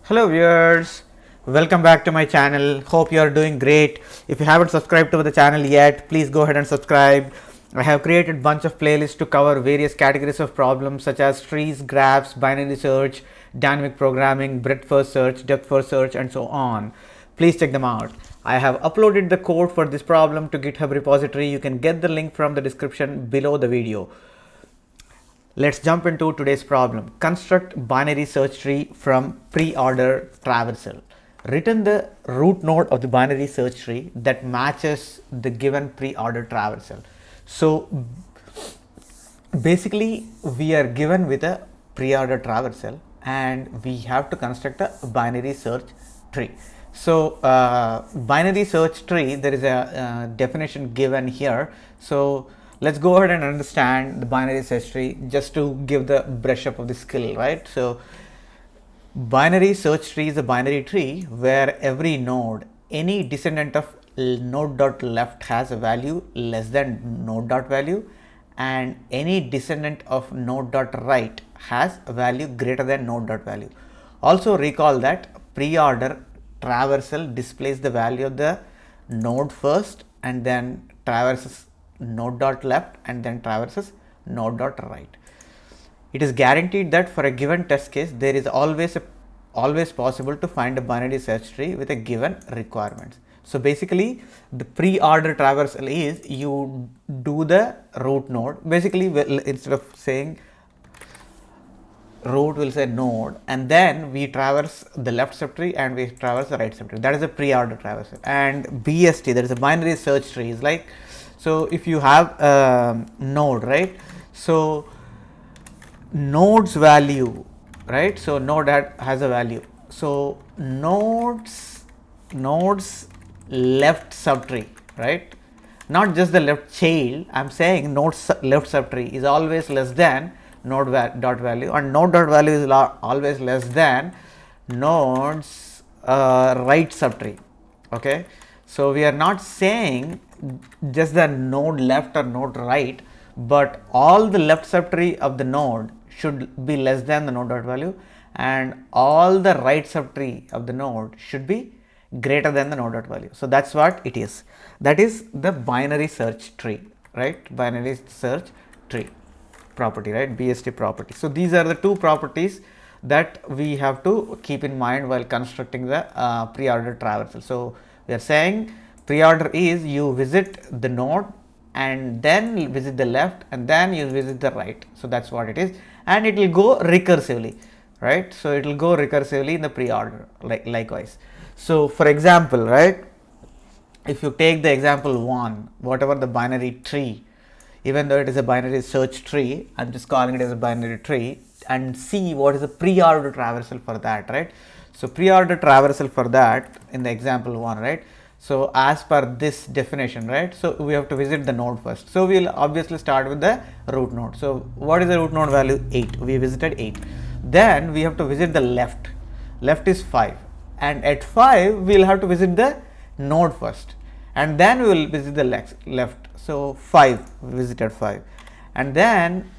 Hello viewers, welcome back to my channel. Hope you are doing great. If you haven't subscribed to the channel yet, please go ahead and subscribe. I have created bunch of playlists to cover various categories of problems such as trees, graphs, binary search, dynamic programming, breadth first search, depth first search, and so on. Please check them out. I have uploaded the code for this problem to GitHub repository. You can get the link from the description below the video. Let's jump into today's problem. Construct binary search tree from pre-order traversal. Return the root node of the binary search tree that matches the given pre-order traversal. So basically we are given with a pre-order traversal and we have to construct a binary search tree. So binary search tree, there is a definition given here. So let's go ahead and understand the binary search tree just to give the brush up of the skill, right? So binary search tree is a binary tree where every node, any descendant of node.left has a value less than node.value, and any descendant of node.right has a value greater than node.value. Also recall that pre-order traversal displays the value of the node first and then traverses node.left and then traverses node.right. It is guaranteed that for a given test case, there is always possible to find a binary search tree with a given requirements. So basically, the pre-order traversal is you do the root node. Basically, instead of saying root, will say node, and then we traverse the left subtree and we traverse the right subtree. That is a pre-order traversal. And BST, that is a binary search tree, is like, so if you have a node, right? So node's value, right? So node has a value. So node's left subtree, right? Not just the left child. I'm saying node's left subtree is always less than node dot value, and node dot value is always less than node's right subtree. Okay, so we are not saying just the node left or node right, but all the left subtree of the node should be less than the node dot value, and all the right subtree of the node should be greater than the node dot value. So that's what it is. That is the binary search tree, right? Binary search tree property, right? BST property. So these are the two properties that we have to keep in mind while constructing the pre-order traversal. So we are saying pre-order is you visit the node and then visit the left and then you visit the right. So that's what it is, and it will go recursively, right? So it will go recursively in the pre-order, likewise. So for example, right, if you take the example 1, whatever the binary tree, even though it is a binary search tree, I'm just calling it as a binary tree, and see what is the pre-order traversal for that, right? So pre-order traversal for that in the example 1, right? So as per this definition, right? So we have to visit the node first. So we will obviously start with the root node. So what is the root node value? 8. We visited 8. Then we have to visit the left. Left is 5. And at 5, we will have to visit the node first. And then we will visit the left. So 5, we visited 5. And then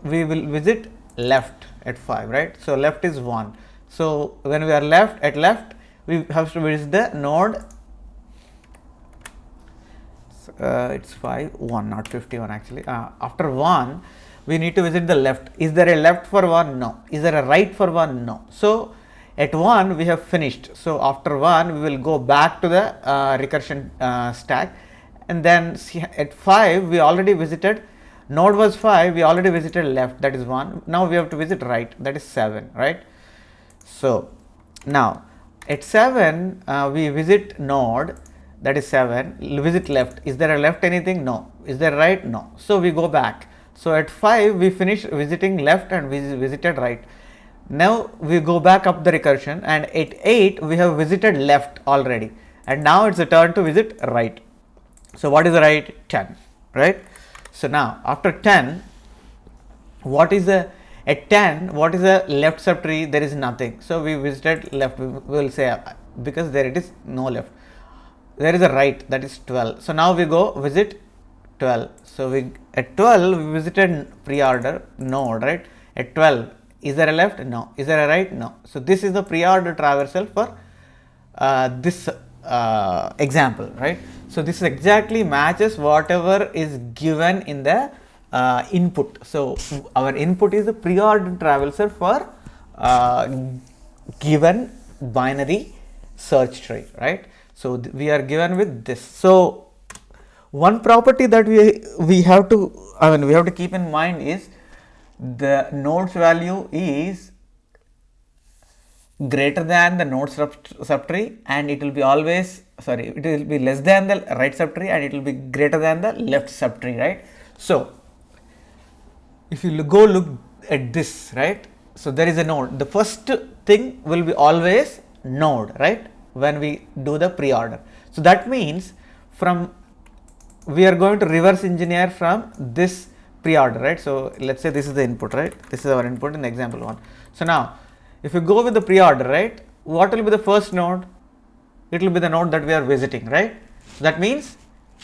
we will visit left at 5, right? So left is 1. So when we are at left, we have to visit the node. It's 5, 1, not 51 actually. After 1, we need to visit the left. Is there a left for 1? No. Is there a right for 1? No. So at 1, we have finished. So after 1, we will go back to the recursion stack. And then see, at 5, we already visited, node was 5, we already visited left, that is 1. Now we have to visit right, that is 7, right? So now at 7, we visit node, that is 7, visit left. Is there a left anything? No. Is there right? No. So we go back. So at 5, we finish visiting left and we visited right. Now we go back up the recursion, and at 8, we have visited left already. And now it's a turn to visit right. So what is the right? 10, right? So now after 10, what is the, at 10, what is the left subtree? There is nothing. So we visited left, we will say, because there it is no left. There is a right, that is 12. So now we go visit 12. So we at 12 we visited pre-order node, right? At 12 Is there a left? No. Is there a right? No. So this is the pre-order traversal for this example, right? So this exactly matches whatever is given in the input. So our input is the pre-order traversal for given binary search tree, right? So we are given with this. So one property that we have to keep in mind is the nodes value is greater than the node subtree, and it will be always, it will be less than the right subtree, and it will be greater than the left subtree, right? So if you look at this, right? So there is a node. The first thing will be always node, right? When we do the pre-order. So that means we are going to reverse engineer from this pre-order, right? So let's say this is the input, right? This is our input in example 1. So now if you go with the pre-order, right, what will be the first node? It will be the node that we are visiting, right? So that means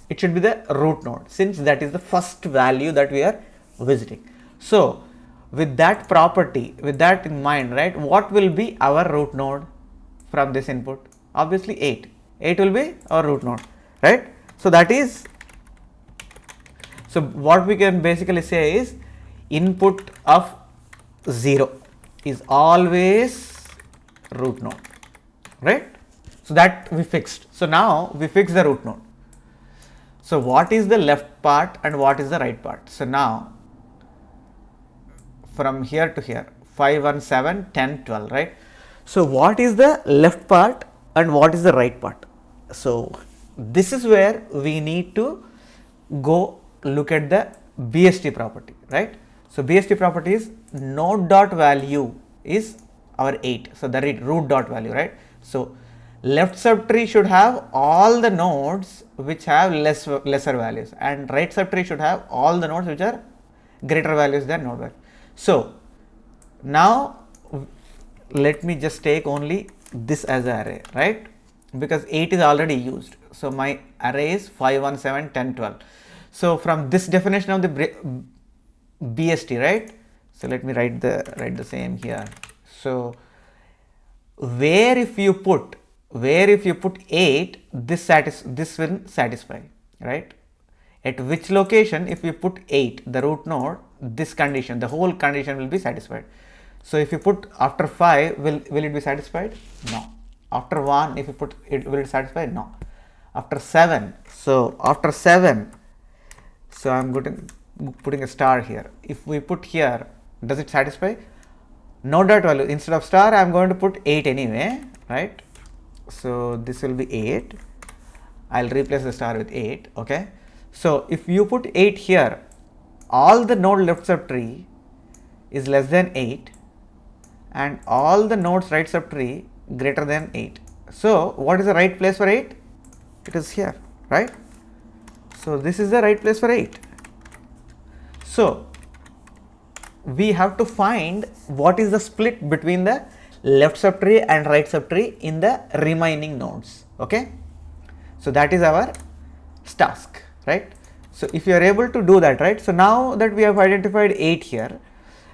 it should be the root node, since that is the first value that we are visiting. So with that property, with that in mind, right, what will be our root node from this input? Obviously 8. 8 will be our root node, right? So that is, so what we can basically say is input of 0 is always root node, right? So that we fixed. So now we fix the root node. So what is the left part and what is the right part? So now from here to here, 5, 1, 7, 10, 12, right? So what is the left part and what is the right part? So this is where we need to go look at the BST property, right? So BST property is node dot value is our 8. So the root dot value, right? So left subtree should have all the nodes which have lesser values, and right subtree should have all the nodes which are greater values than node value. So now let me just take only this as an array, right? Because 8 is already used. So my array is 5, 1, 7, 10, 12. So from this definition of the BST, right? So let me write the same here. So where if you put 8, this will satisfy, right? At which location if you put 8, the root node, this condition, the whole condition will be satisfied. So if you put after 5, will it be satisfied? No. After 1, if you put it, will it satisfy? No. After 7, so after 7, so I'm putting a star here. If we put here, does it satisfy? Node dot value, instead of star, I'm going to put 8 anyway, right? So this will be 8. I'll replace the star with 8, okay? So if you put 8 here, all the node left subtree is less than 8, and all the nodes right subtree greater than 8. So what is the right place for 8? It is here, right? So this is the right place for 8. So we have to find what is the split between the left subtree and right subtree in the remaining nodes, okay? So that is our task, right? So if you are able to do that, right? So now that we have identified 8 here,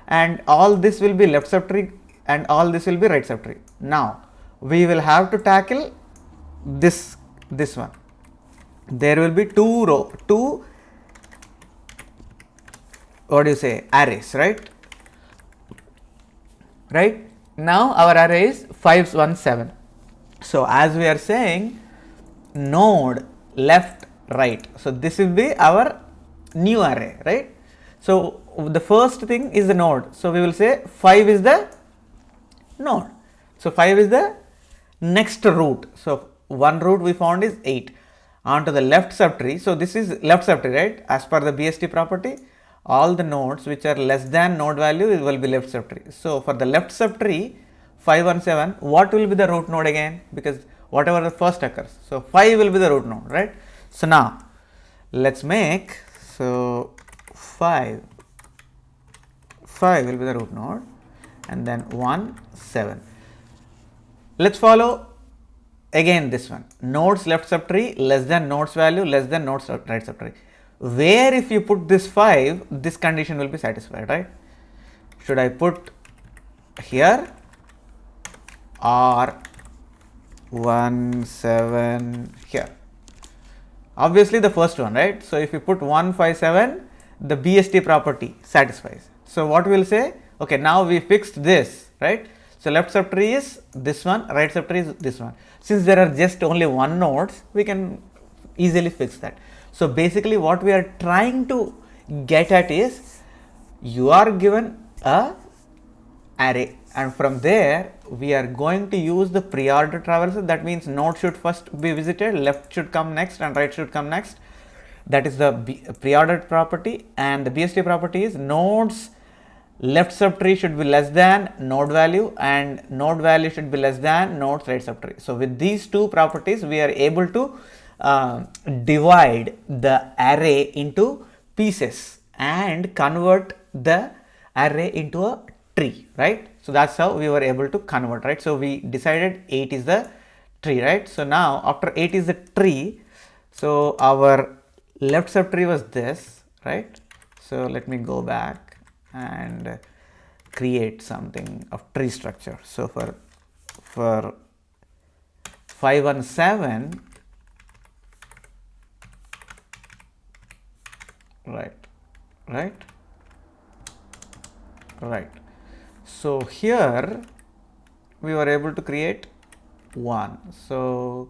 and all this will be left subtree and all this will be right subtree. Now we will have to tackle this one. There will be two arrays, right? Right? Now our array is 5, 1, 7. So as we are saying, node left, right. So this will be our new array, right? So the first thing is the node. So we will say 5 is the node. So 5 is the next root. So one root we found is 8. On to the left subtree. So this is left subtree, right? As per the BST property, all the nodes which are less than node value will be left subtree. So for the left subtree, 5, 1, 7, what will be the root node again? Because whatever the first occurs. So 5 will be the root node, right? So now let's make, so 5 will be the root node, and then 1, 7. Let's follow again this one, nodes left subtree less than nodes value less than nodes right subtree. Where if you put this 5, this condition will be satisfied, right? Should I put here or 1 7 here. Obviously the first one, right? So if you put 1 5 7, the BST property satisfies. So what we will say, okay, now we fixed this, right? So left subtree is this one, right subtree is this one. Since there are just only one nodes, we can easily fix that. So basically what we are trying to get at is, you are given a array, and from there we are going to use the pre-order traversal. That means node should first be visited, left should come next and right should come next. That is the pre-ordered property, and the BST property is nodes left subtree should be less than node value and node value should be less than nodes right subtree. So with these two properties we are able to divide the array into pieces and convert the array into a tree, right? So that's how we were able to convert, right? So we decided 8 is the tree, right? So now after 8 is the tree, so our left subtree was this, right? So let me go back and create something of tree structure. So for 5 and 7, right. So here we were able to create 1. So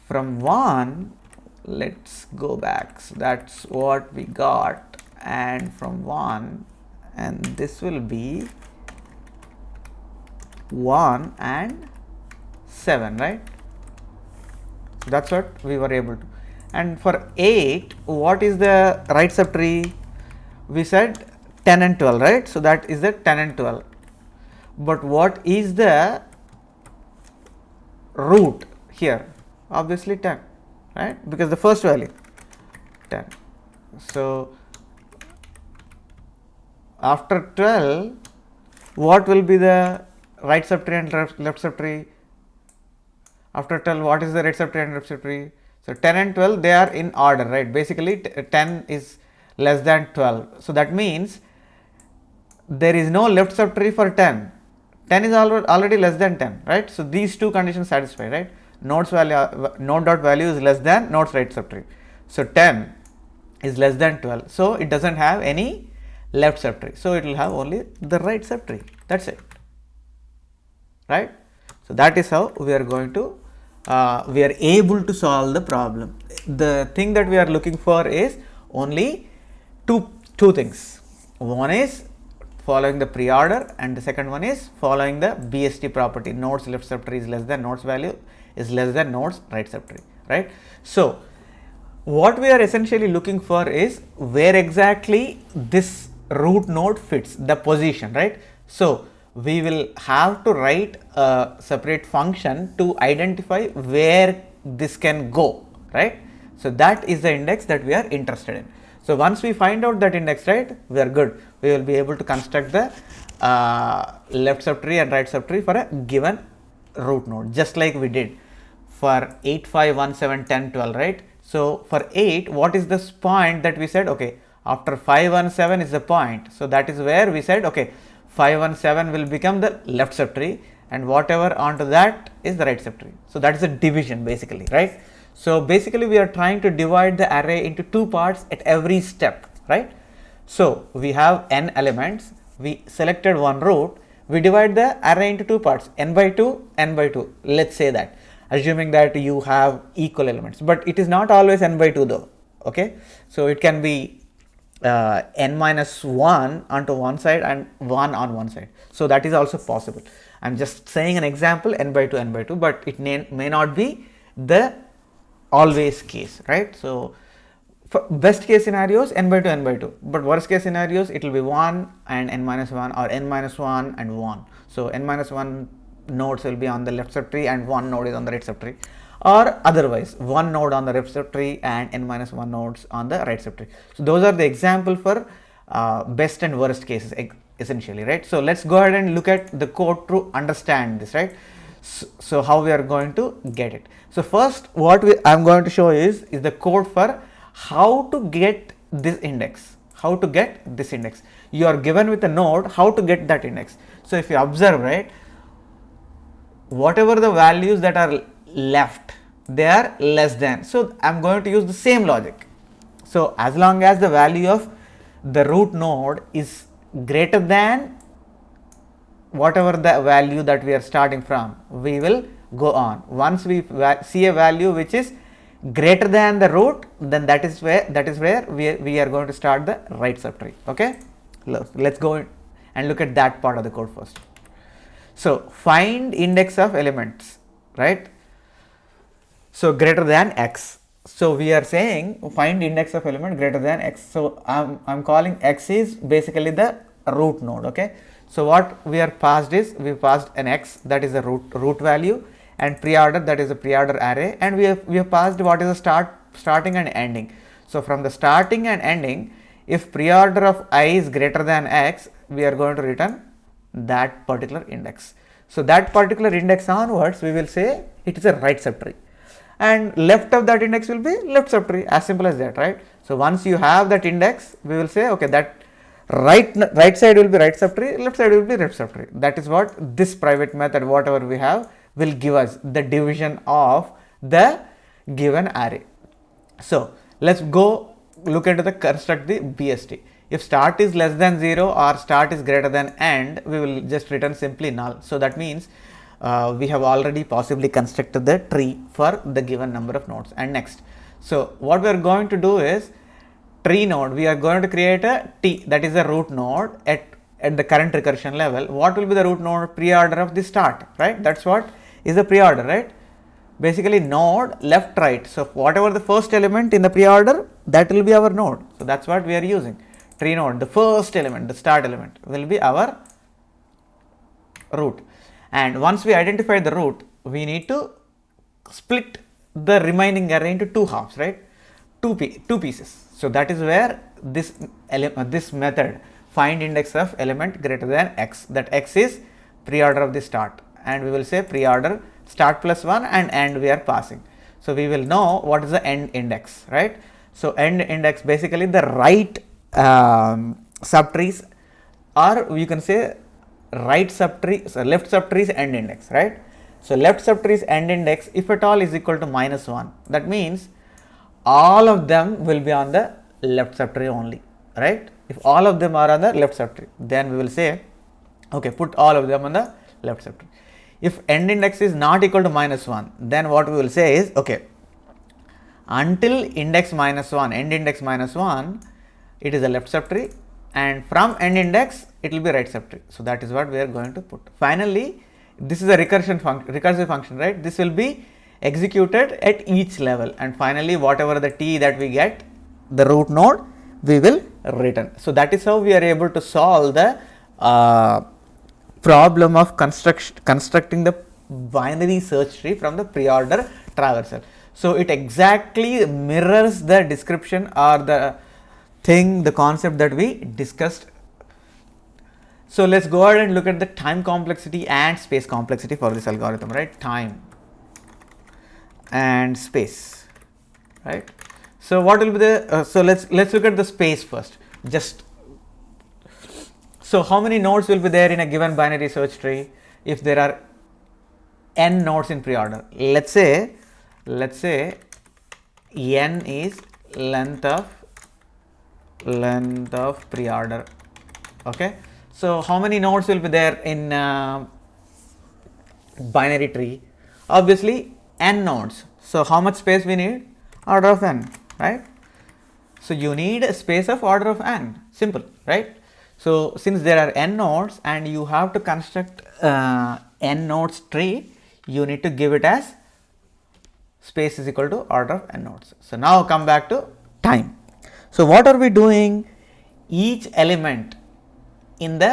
from 1, let's go back. So that's what we got, and from 1, and this will be 1 and 7, right? So that's what we were able to. And for 8, what is the right subtree? We said 10 and 12, right? So that is the 10 and 12. But what is the root here? Obviously 10, right? Because the first value 10. So after 12, what will be the right subtree and left subtree? After 12, what is the right subtree and left subtree? So 10 and 12, they are in order, right? Basically 10 is less than 12. So that means there is no left subtree for 10. 10 is already less than 10, right? So these two conditions satisfy, right? Node dot value is less than node's right subtree. So 10 is less than 12. So it doesn't have any left subtree. So it will have only the right subtree. That's it, right? So that is how we are going to we are able to solve the problem. The thing that we are looking for is only two things. One is following the pre-order, and the second one is following the BST property. Nodes left subtree is less than nodes value is less than nodes right subtree, right? So what we are essentially looking for is where exactly this root node fits, the position, right? So we will have to write a separate function to identify where this can go, right? So that is the index that we are interested in. So once we find out that index, right, we are good. We will be able to construct the left subtree and right subtree for a given root node, just like we did for 8, 5, 1, 7, 10, 12, right? So for 8, what is this point that we said, okay, after 5, 1, 7 is the point. So that is where we said, okay, 5, 1, 7 will become the left subtree, and whatever onto that is the right subtree. So that is a division basically, right? So basically we are trying to divide the array into two parts at every step, right? So we have n elements, we selected one root, we divide the array into two parts, n by 2, n by 2, let's say that, assuming that you have equal elements, but it is not always n by 2 though, okay? So it can be n minus 1 onto one side and 1 on one side. So that is also possible. I am just saying an example, n by 2, but it may not be the always case, right? So for best case scenarios, n by 2, but worst case scenarios, it will be 1 and n minus 1, or n minus 1 and 1. So n minus 1 nodes will be on the left subtree and 1 node is on the right subtree, or otherwise 1 node on the left subtree and n minus 1 nodes on the right subtree. So those are the example for best and worst cases essentially, right? So let's go ahead and look at the code to understand this, right? So how we are going to get it. So first what I am going to show is the code for how to get this index. How to get this index. You are given with a node, how to get that index. So if you observe, right, whatever the values that are left, they are less than. So I am going to use the same logic. So as long as the value of the root node is greater than whatever the value that we are starting from, we will go on. Once we see a value which is greater than the root, then that is where we are going to start the right subtree. Okay, let's go and look at that part of the code first. So find index of elements, right? So greater than x. So we are saying find index of element greater than x. So I'm calling x is basically the root node. Okay. So what we are passed is, we passed an x, that is the root value, and preorder, that is a preorder array, and we have passed what is the starting and ending. So from the starting and ending, if preorder of I is greater than x, we are going to return that particular index. So that particular index onwards, we will say it is a right subtree, and left of that index will be left subtree, as simple as that, right? So once you have that index, we will say okay, that right side will be right subtree, left side will be left subtree. That is what this private method, whatever we have, will give us the division of the given array. So let's go look into the construct the BST. If start is less than 0 or start is greater than end, we will just return simply null. So that means we have already possibly constructed the tree for the given number of nodes. And next, so what we are going to do is, tree node, we are going to create a T, that is a root node at the current recursion level. What will be the root node? Preorder of the start, right? That's what is the preorder, right? Basically node left, right. So whatever the first element in the preorder, that will be our node. So that's what we are using. Tree node, the first element, the start element will be our root. And once we identify the root, we need to split the remaining array into two halves, right? Two pieces. So that is where this method find index of element greater than x, that x is preorder of the start, and we will say preorder start plus 1 and end we are passing. So we will know what is the end index, right? So end index, basically the right subtrees, or you can say right subtree, so left subtrees end index, right? So left subtrees end index, if at all, is equal to -1. That means all of them will be on the left subtree only, right? If all of them are on the left subtree, then we will say okay, put all of them on the left subtree. If end index is not equal to -1, then what we will say is okay, until index -1, end index -1, it is a left subtree, and from end index it will be right subtree. So that is what we are going to put. Finally, this is a recursive function, right? This will be executed at each level, and finally whatever the T that we get, the root node, we will return. So that is how we are able to solve the problem of constructing the binary search tree from the preorder traversal. So it exactly mirrors the description or the concept that we discussed. So let's go ahead and look at the time complexity and space complexity for this algorithm, right? Time and space, right? So what will be the so let's look at the space first. So how many nodes will be there in a given binary search tree if there are n nodes in preorder? Let's say n is length of preorder. Okay, so how many nodes will be there in binary tree? Obviously n nodes. So how much space we need? Order of n, right? So you need a space of order of n, simple, right? So since there are n nodes and you have to construct n nodes tree, you need to give it as space is equal to order of n nodes. So now come back to time. So what are we doing? Each element in the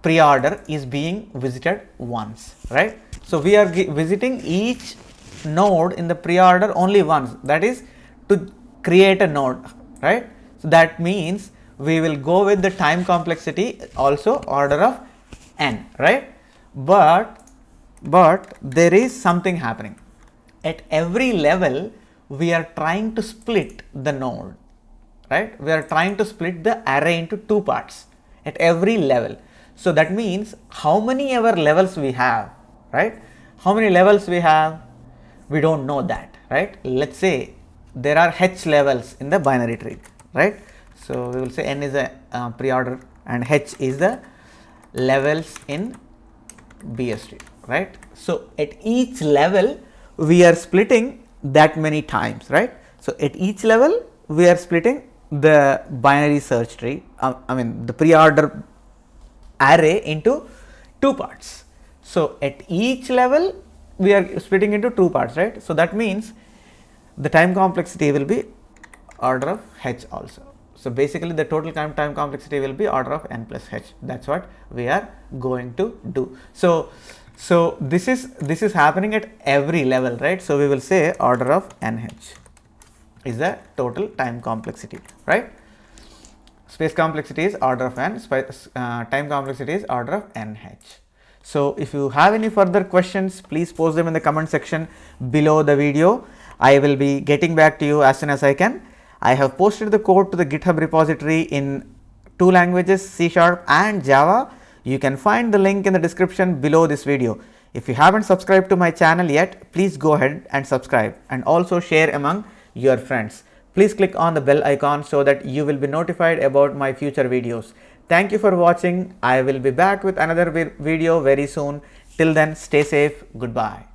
preorder is being visited once, right? So we are visiting each node in the preorder only once, that is to create a node, right? So that means we will go with the time complexity also order of n, right? But there is something happening. At every level we are trying to split the node, right? We are trying to split the array into two parts at every level. So that means how many ever levels we have, right? How many levels we have? We don't know that, right? Let's say there are h levels in the binary tree, right? So we will say n is a pre-order and h is the levels in BST, right? So at each level we are splitting that many times, right? So at each level we are splitting the binary search tree, the pre-order array into two parts. So at each level we are splitting into two parts, right? So that means the time complexity will be order of h also. So basically the total time complexity will be order of n plus h. That's what we are going to do. So this is happening at every level, right? So we will say order of nh is the total time complexity, right? Space complexity is order of n, time complexity is order of nh. So if you have any further questions, please post them in the comment section below the video. I will be getting back to you as soon as I can. I have posted the code to the GitHub repository in two languages, C# and Java. You can find the link in the description below this video. If you haven't subscribed to my channel yet, please go ahead and subscribe and also share among your friends. Please click on the bell icon so that you will be notified about my future videos. Thank you for watching. I will be back with another video very soon. Till then, stay safe. Goodbye.